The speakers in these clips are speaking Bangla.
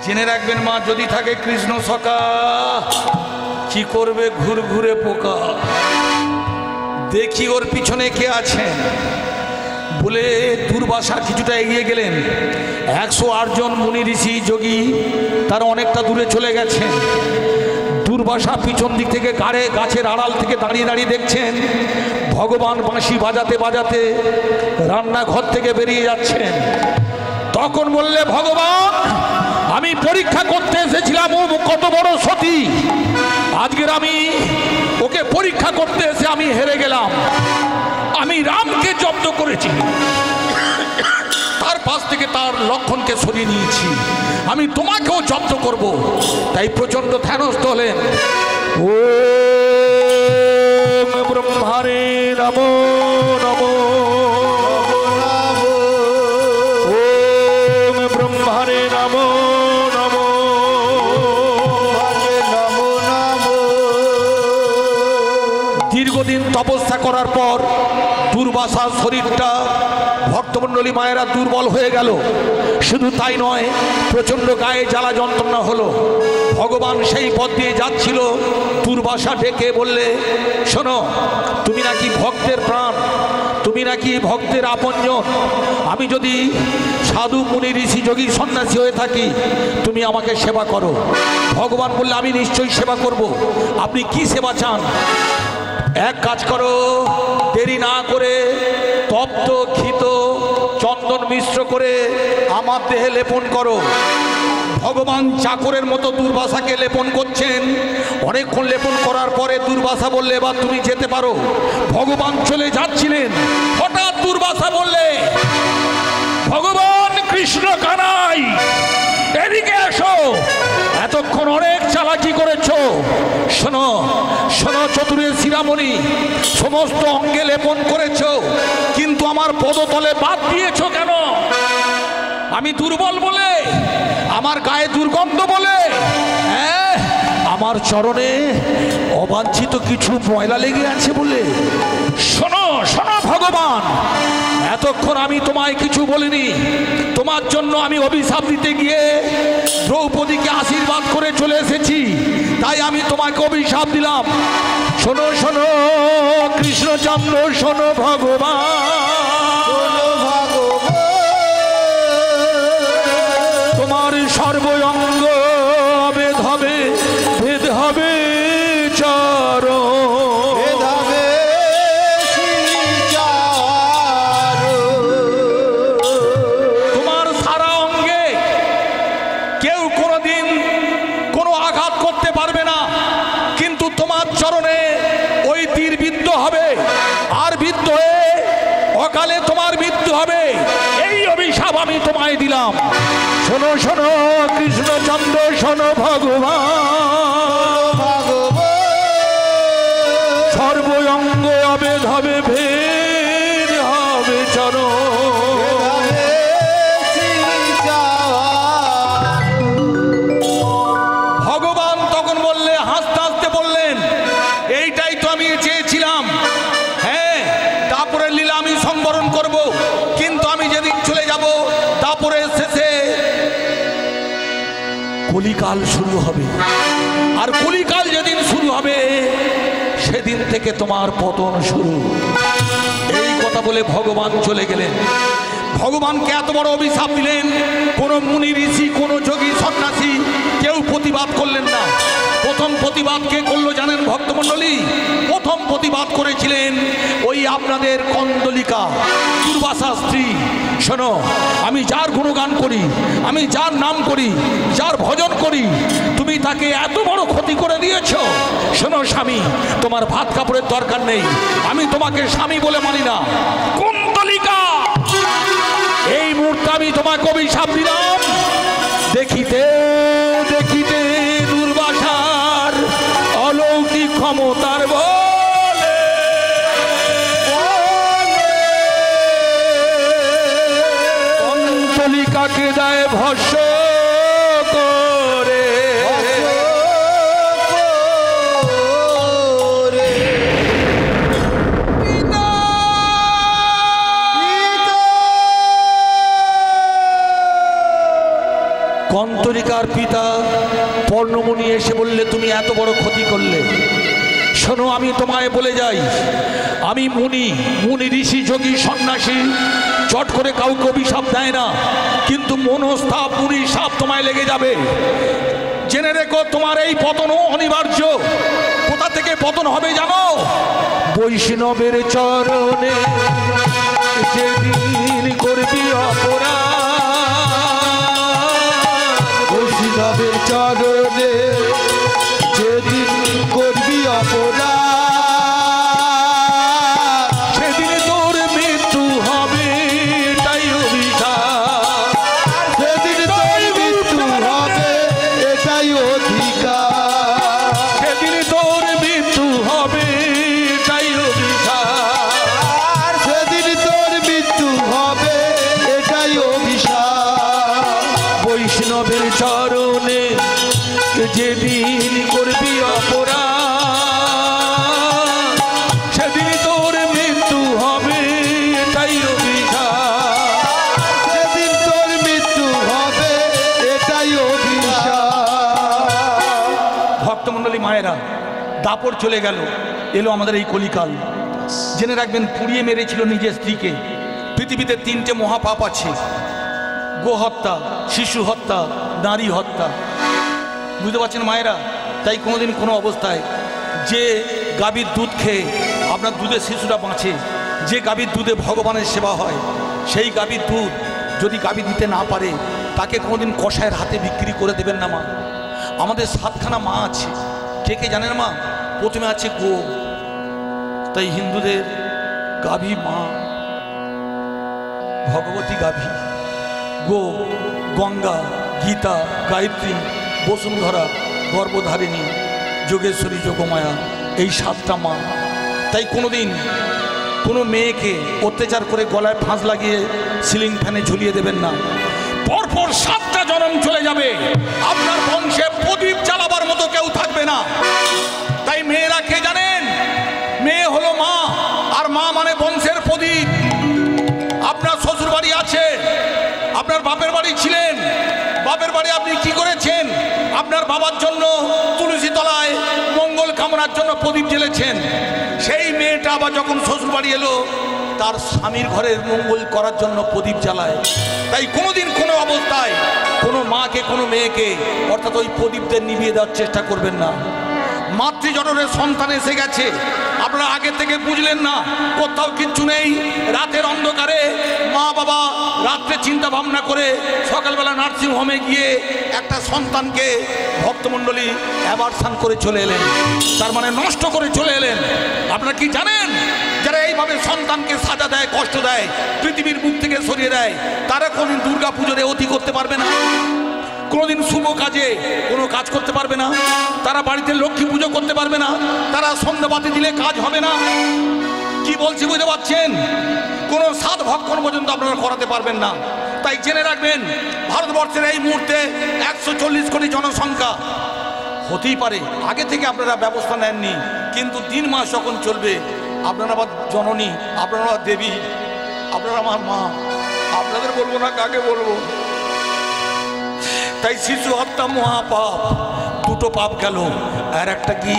জেনে রাখবেন মা, যদি থাকে কৃষ্ণ সখা কি করবে ঘুরঘুরে পোকা। দেখি ওর পিছনে কে আছেন বলে দুর্বাসা কিছুটা এগিয়ে গেলেন। 108 জন মুনি ঋষি যোগী তারা অনেকটা দূরে চলে গেছেন। দুর্বাসা পিছন দিক থেকে গাছের আড়াল থেকে দাঁড়িয়ে দাঁড়িয়ে দেখছেন ভগবান বাঁশি বাজাতে বাজাতে রান্নাঘর থেকে বেরিয়ে যাচ্ছেন। তখন বললে, ভগবান আমি পরীক্ষা করতে এসেছিলাম ও কত বড় সতী, আজকের আমি ওকে পরীক্ষা করতে এসে আমি হেরে গেলাম। আমি রামকে জব্দ করেছি, তার পাশ থেকে তার লক্ষণকে সরিয়ে নিয়েছি, আমি তোমাকেও জব্দ করব। তাই প্রচন্ড ধ্যানস্থ হলেন। ওম ব্রহ্মারে নমো নমো, ওম ব্রহ্মারে নমো নমো, দীর্ঘদিন তপস্যা করার পর দুর্বাসার শরীরটা ভক্তমণ্ডলী মায়েরা দুর্বল হয়ে গেল। শুধু তাই নয়, প্রচণ্ড গায়ে জ্বালা যন্ত্রণা হলো। ভগবান সেই পথ দিয়ে যাচ্ছিল, দুর্বাসা ডেকে বললে, শোনো তুমি নাকি ভক্তের প্রাণ, তুমি নাকি ভক্তের আপনজন, আমি যদি সাধু মুনি ঋষি যোগী সন্ন্যাসী হয়ে থাকি তুমি আমাকে সেবা করো। ভগবান বললে, আমি নিশ্চয়ই সেবা করব। আপনি কি সেবা চান? এক কাজ করো, দেরি না করে তপ্ত ঘিত চন্দন মিশ্র করে আমার দেহে লেপন করো। ভগবান চাকরের মতো দুর্বাসাকে লেপন করছেন। অনেকক্ষণ লেপন করার পরে দুর্বাসা বললে, এবার তুমি যেতে পারো। ভগবান চলে যাচ্ছিলেন, হঠাৎ দুর্বাসা বললে, ভগবান কৃষ্ণ কানাই এদিকে এসো, এতক্ষণ অনেক চালাকি করেছ। শোনো শোনো চতুরের শিরামণি, সমস্ত অঙ্গে লেপন করেছ, কিন্তু আমার পদতলে বাদ দিয়েছ কেন? আমি দুর্বল বলে, আমার গায়ে দুর্গন্ধ বলে, আমার চরণে অবাঞ্ছিত কিছু ময়লা লেগে আছে বলে? শোনো শোনো ভগবান, এতক্ষণ আমি তোমায় কিছু বলিনি। তোমার জন্য আমি অভিশাপ দিতে গিয়ে দ্রৌপদীকে আশীর্বাদ করে চলে এসেছি, তাই আমি তোমাকে অভিশাপ দিলাম। শোনো শোনো কৃষ্ণচন্দ্র, শোনো ভগবান, তোমার সর্বঙ্গ ভেদ হবে, ভেদ হবে তোমার সারা অঙ্গে কেউ কোনোদিন কোনো আঘাত করতে পারবে না, কিন্তু তোমার চরণে ওই তীর বিদ্ধ হবে, আর বিদ্ধ হয়ে অকালে তোমার মৃত্যু হবে। এই অভিশাপ আমি তোমায় দিলাম। শোনো শোনো কৃষ্ণচন্দ্র, শোনো ভগবান, সর্বঙ্গ অভেদ হবে, ভেদ হবে চরণ। ভগবান তখন বললে, হাসতে হাসতে বললেন, এইটাই তো আমি চেয়েছিলাম। হ্যাঁ, তারপরে লীলা আমি সংবরণ করব, কিন্তু আমি যেদিন চলে যাব তারপরে শেষে কলিকাল শুরু হবে, আর কলিকাল যেদিন শুরু হবে সেদিন থেকে তোমার পতন শুরু। এই কথা বলে ভগবান চলে গেলেন। ভগবানকে এত বড় অভিশাপ দিলেন, কোন মুনি ঋষি, কোন যোগী সন্ন্যাসী কেউ প্রতিবাদ করলেন না। প্রথম প্রতিবাদ কে করলো জানেন ভক্তমণ্ডলী? প্রথম প্রতিবাদ করেছিলেন ওই আপনাদের কন্দলিকা, দুর্বাসা স্ত্রী। শোনো, আমি যার গুণগান করি, আমি যার নাম করি, যার ভজন করি, তুমি তাকে এত বড় ক্ষতি করে দিয়েছ। শোনো স্বামী, তোমার ভাত কাপড়ের দরকার নেই, আমি তোমাকে স্বামী বলে মানি না। কন্দলিকা, এই মুহূর্তে আমি তোমাকে অভিশাপ দিলাম। দেখিতে দেখিতে দুর্বাসার অলৌকিক ক্ষমতার বলে কন্দলিকাকে দেয় ভস্ম করে। কন্তরিকার পিতা পর্ণমণি এসে বললে, তুমি এত বড় ক্ষতি করলে। শোনো, আমি তোমায় বলে যাই, আমি মুনি ঋষি যোগী সন্ন্যাসী, চট করে কাউকে অভিশাপ দেয় না, কিন্তু মনস্তাপ মুনি সাপ তোমায় লেগে যাবে। জেনে রেখো, তোমার এই পতনও অনিবার্য। কোথা থেকে পতন হবে জানো? বৈষ্ণবের চরণে যেদিন করবি অপরাধ, বৈষ্ণবের চরণে যেদিন করবি অপরাধ, সেদিন তোর মৃত্যু হবে, এটাই অভিশাপ। সেদিন তোর মৃত্যু হবে, এটাই অধিকার। সেদিন তোর মৃত্যু হবে, এটাই অভিশাপ। সেদিন তোর মৃত্যু হবে, এটাই অভিশাপ। বৈষ্ণবের চরণে যেদিন করবি অপরাধ, সেদিন তোর মৃত্যু হবে, এটাই অভিশাপ। সেদিন তোর মৃত্যু হবে, এটাই অভিশাপ। ভক্তমণ্ডলী মায়েরা, দাপর চলে গেল, এলো আমাদের এই কলিকাল। জেনে রাখবেন, পুড়িয়ে মেরেছিল নিজের স্ত্রীকে। পৃথিবীতে 3টে মহাপাপ আছে: গোহত্যা, শিশু হত্যা, নারী হত্যা। বুঝতে পারছেন মায়েরা? তাই কোনোদিন কোনো অবস্থায় যে গাভীর দুধ খেয়ে আপনার দুধের শিশুরা বাঁচে, যে গাভীর দুধে ভগবানের সেবা হয়, সেই গাভীর দুধ যদি গাভী দিতে না পারে, তাকে কোনোদিন কসাইয়ের হাতে বিক্রি করে দেবেন না মা। আমাদের 7খানা মা আছে, কে কে জানেন মা? প্রথমে আছে গো, তাই হিন্দুদের গাভী মা ভগবতী গাভী, গো, গঙ্গা, গীতা, গায়ত্রী, বসুন্ধরা, গর্ভধারিণী, যোগেশ্বরী, যোগমায়া, এই 7টা মা। তাই কোনোদিন কোনো মেয়েকে অত্যাচার করে গলায় ফাঁস লাগিয়ে সিলিং ফ্যানে ঝুলিয়ে দেবেন না। পরপর 7টা জনম চলে যাবে, আপনার বংশে প্রদীপ জ্বালাবার মতো কেউ থাকবে না। তাই মেয়েরা কে জানেন? মেয়ে হলো মা, আর মা মানে বংশের প্রদীপ। আপনার শ্বশুর বাড়ি আছে, আপনার বাপের বাড়ি ছিলেন, বাপের বাড়ি আপনি কি করেছেন? আপনার বাবার জন্য তুলসী তলায় মঙ্গল কামনার জন্য প্রদীপ জ্বেলেছেন। সেই মেয়েটা আবার যখন শ্বশুর বাড়ি এলো, তার স্বামীর ঘরের মঙ্গল করার জন্য প্রদীপ জ্বালায়। তাই কোনোদিন কোনো অবস্থায় কোনো মাকে, কোনো মেয়েকে অর্থাৎ ওই প্রদীপদের নিভিয়ে দেওয়ার চেষ্টা করবেন না। মাতৃজননের সন্তান এসে গেছে, আপনারা আগে থেকে বুঝলেন না, কোথাও কিচ্ছু নেই। রাতের অন্ধকারে মা বাবা রাত্রে চিন্তা ভাবনা করে সকালবেলা নার্সিংহোমে গিয়ে একটা সন্তানকে ভক্তমণ্ডলী অ্যাবারশন করে চলে এলেন, তার মানে নষ্ট করে চলে এলেন। আপনারা কি জানেন? যারা এইভাবে সন্তানকে সাজা দেয়, কষ্ট দেয়, পৃথিবীর মুখ থেকে সরিয়ে দেয়, তারা কোনদিন দুর্গা পুজোরে অতি করতে পারবে না, কোনোদিন শুভ কাজে কোনো কাজ করতে পারবে না, তারা বাড়িতে লক্ষ্মী পুজো করতে পারবে না, তারা সন্ধ্যাবাতি দিলে কাজ হবে না। কি বলছি বুঝতে পারছেন? কোনো সাধ ভক্ষণ পর্যন্ত আপনারা করাতে পারবেন না। তাই জেনে রাখবেন, ভারতবর্ষের এই মুহূর্তে 140 কোটি জনসংখ্যা। হতেই পারে আগে থেকে আপনারা ব্যবস্থা নেননি, কিন্তু 3 মাস যখন চলবে, আপনারা আবার জননী, আপনারা দেবী, আপনারা আমার মা, আপনাদের বলবো না কাকে বলবো। তাই শিশু হত্যা মহাপাপ, 2টো পাপ গেল। আর একটা কি?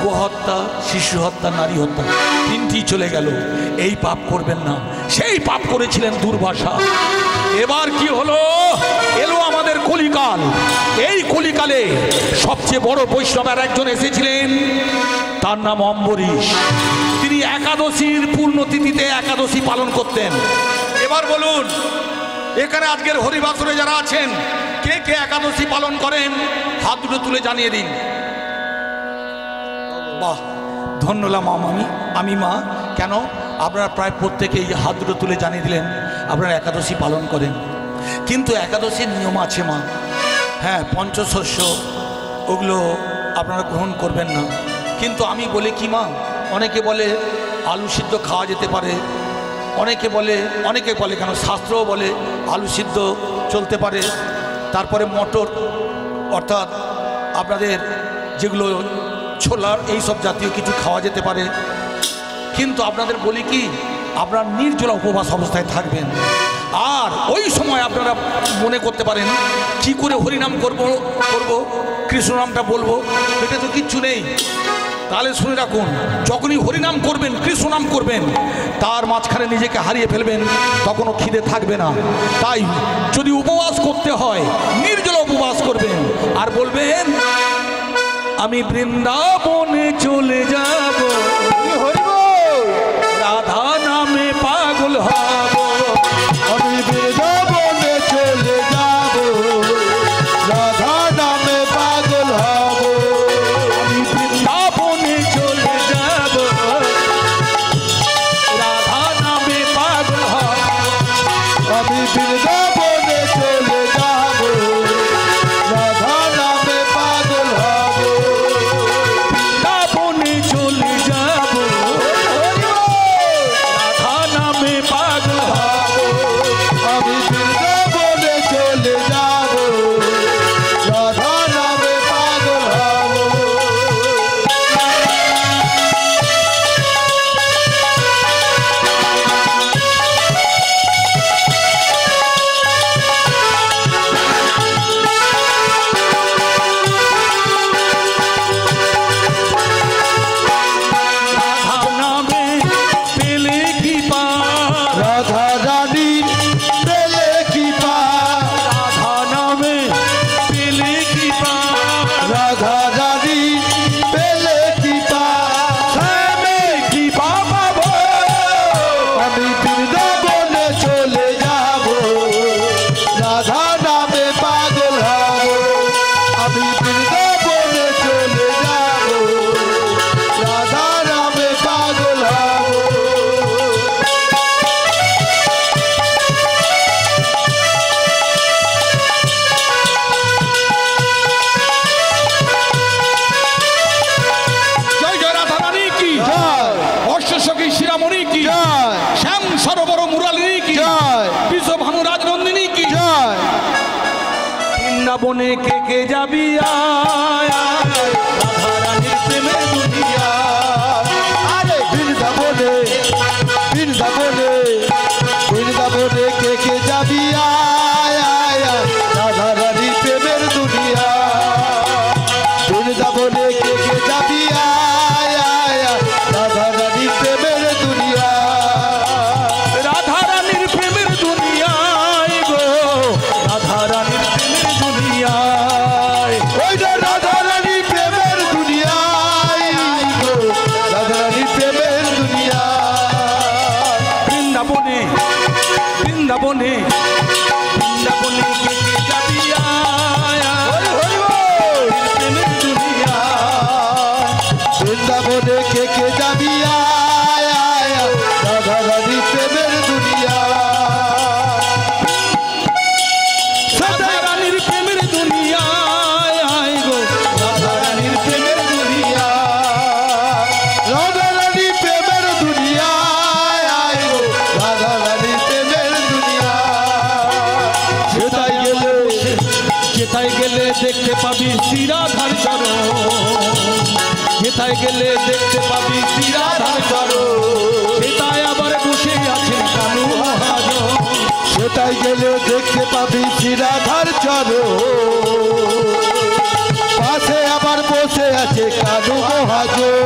গোহত্যা, শিশু হত্যা, নারী হত্যা, 3টি চলে গেল। এই পাপ করবেন না। সেই পাপ করেছিলেন দুর্বাসা। এবার কি হলো? এলো আমাদের কলিকাল। এই কলিকালে সবচেয়ে বড় বৈষ্ণবের একজন এসেছিলেন, তার নাম অম্বরীশ। তিনি একাদশীর পূর্ণতিথিতে একাদশী পালন করতেন। এবার বলুন, এখানে আজকের হরিবাসরে যারা আছেন, কে কে একাদশী পালন করেন? হাত দুটো তুলে জানিয়ে দিন। বাহ, ধন্য হলাম আমি মা। কেন? আপনারা প্রায় প্রত্যেকেই হাত দুটো তুলে জানিয়ে দিলেন আপনারা একাদশী পালন করেন। কিন্তু একাদশীর নিয়ম আছে মা। হ্যাঁ, পঞ্চশস্য ওগুলো আপনারা গ্রহণ করবেন না। কিন্তু আমি বলি কি মা, অনেকে বলে আলু সিদ্ধ খাওয়া যেতে পারে, অনেকে বলে কেন, শাস্ত্রও বলে আলু সিদ্ধ চলতে পারে। তারপরে মটর অর্থাৎ আপনাদের যেগুলো ছোলার এইসব জাতীয় কিছু খাওয়া যেতে পারে। কিন্তু আপনাদের বলি কি, আপনারা নির্জলা উপবাস অবস্থায় থাকবেন। আর ওই সময় আপনারা মনে করতে পারেন কি করে হরিনাম করব কৃষ্ণ নামটা বলবো, এটা তো কিচ্ছু নেই। তাহলে শুনে রাখুন, যখনই হরিনাম করবেন, কৃষ্ণ নাম করবেন, তার মাঝখানে নিজেকে হারিয়ে ফেলবেন, তখনও খিদে থাকবে না। তাই যদি উপবাস করতে হয়, নির্জল উপবাস করবেন আর বলবেন আমি বৃন্দাবনে চলে যাব, রাধা নামে পাগল হব, আমি বৃন্দাবনে চলে যাব, রাধা নামে পাগল হব, আমি বৃন্দাবনে চলে যাব, রাধা নামে পাগল হব, আমি বৃন্দাবনে চলে যাব, রাধা নামে পাগল হব, বৃন্দাবনে চলে যাব, রাধা নামে পাগল হব, আমি বৃন্দাবনে চলে যাব, রাধা নামে পাগল হব। রাধা নামে পেলে কি পার, রাধা রানী পেলে কি পার, রাধা নামে পেলে কি পার, রাধা রানী পেলে কি পার, শ্যামে কি পাব, আমি বৃন্দাবনে চলে যাব, রাধা নামে পাগল হব, আমি বৃন্দাবনে চলে যাব, রাধা নামে পাগল হব। জয় জয় রাধা রানী কি, জয় অশ্বসখী শিরামণি কি, জয় শ্যাম সরোবর মুরালিনী কি, জয় বিশ্বভানু রাজনন্দিনী কি, জয় বৃন্দাবনে কে কে যাবি আয়, আয়, রাধা রানীর প্রেমে দুনিয়া, আরে বৃন্দাবনে বৃন্দাবনে বৃন্দাবনে কে কে যাবি আয় আয় আয়, রাধা রানী প্রেমের দুনিয়া, বৃন্দাবনে কে কে যাবি আয় আয় আয়, রাধা রানী প্রেমের দুনিয়া, রাধা রানীর প্রেমের দুনিয়ায় গো, রাধা রানীর প্রেমের দুনিয়ায়, ওই যে রাধা রানী প্রেমের দুনিয়ায় গো, রাধা রানী প্রেমের দুনিয়া, বৃন্দাবনে বৃন্দাবনে বৃন্দাবনে কে কে যাবি আয়, আয়, হরি বল। প্রেমের দুনিয়া, বৃন্দাবনে কে কে যাবি আয় আয় আয়, রাধা রানী প্রেমের দুনিয়া, রাধা রানীর প্রেমের দুনিয়ায় আয় গো, রাধা রানীর প্রেমের দুনিয়া, রাধা রানী প্রেমের দুনিয়া আয় গো, রাধা রানী প্রেমের দুনিয়া, সেটাই গেলে যেথায় গেলে দেখতে পাবি শ্রীরাধার চরণ, যেথায় গেলে দেখতে পাবি শ্রীরাধার চরণ, সেটাই আবার বসে আছেন কানু মহাজন, সেটাই গেলে দেখতে পাবি শ্রীরাধার চরণ, পাশে আবার বসে আছে কানু মহাজন,